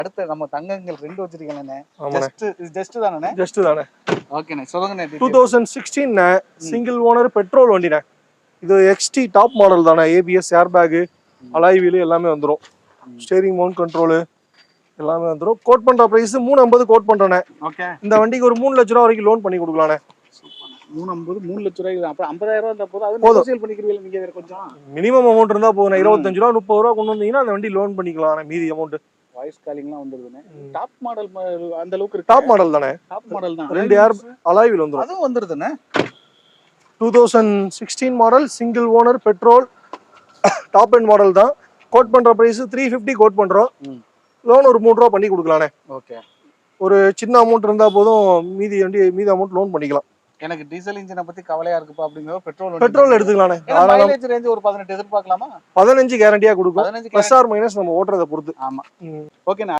அடுத்து நம்ம தங்கங்கள் 2 வச்சிருக்கீங்கண்ணே. ஆமாண்ணே. ஜஸ்ட் தானே? ஜஸ்ட் தானே. ஓகேண்ணே, சொல்லுங்கண்ணே. 2016 சிங்கிள் ஓனர் பெட்ரோல் வண்டிண்ணே. இது எக்ஸ்டி டாப் மாடல் தானே. ABS, air bag, alloy wheel எல்லாமே வந்துடும். ஸ்டேரிங் மவுண்ட் கண்ட்ரோலு எல்லாமே வந்துடும். கோட் பண்ற பிரைஸ் 350 கோட் பண்றேண்ணே. ஓகே. இந்த வண்டிக்கு ஒரு 3 லட்ச ரூபா வரைக்கும் லோன் பண்ணி கொடுக்கலாண்ணே. 3 லட்ச ரூபாய்க்கு அப்ப 50,000 ரூபாய் இருந்தா போதும். அது நெகோஷியேட் பண்ணிக்கிறீங்க நீங்க வேற கொஞ்சம். மினிமம் அமௌண்ட் இருந்தா போதும். 25 ரூபா 30 ரூபா கொண்டு வந்தீங்கன்னா அந்த வண்டி லோன் பண்ணிக்கலாம். மீதி அமௌண்ட் வாய்ஸ் காலிங்லாம் வந்துருதுனே. டாப் மாடல் அந்த அளவுக்கு இருக்கு. டாப் மாடல் தானே. டாப் மாடல் தான். 2 ஏர் அலாய் வீல் வந்துரும். அதுவும் வந்துருதுனே. 2016 model single owner petrol top end model தான். கோட் பண்ற பிரைஸ் 350 கோட் பண்றோம். லோன் ஒரு 3 ரூபா பண்ணி கொடுக்கலானே. ஓகே. ஒரு சின்ன அமௌண்ட் இருந்தா போதும். மீதி அமௌண்ட் லோன் பண்ணிக்கலாம். எனக்கு டீசல் இன்ஜினை பத்தி கவலையா இருக்குப்பா அப்படிங்கற பெட்ரோல் எடுத்துக்கலானே. மைலேஜ் ரேஞ்ச் ஒரு 18 எதிர்பார்க்கலாமா? 15 கேரண்டியா கொடுக்கும். ப்ளஸ் ஆர் மைனஸ் நம்ம ஓட்டுறத பொறுத்து. ஆமா. ஓகேண்ணா.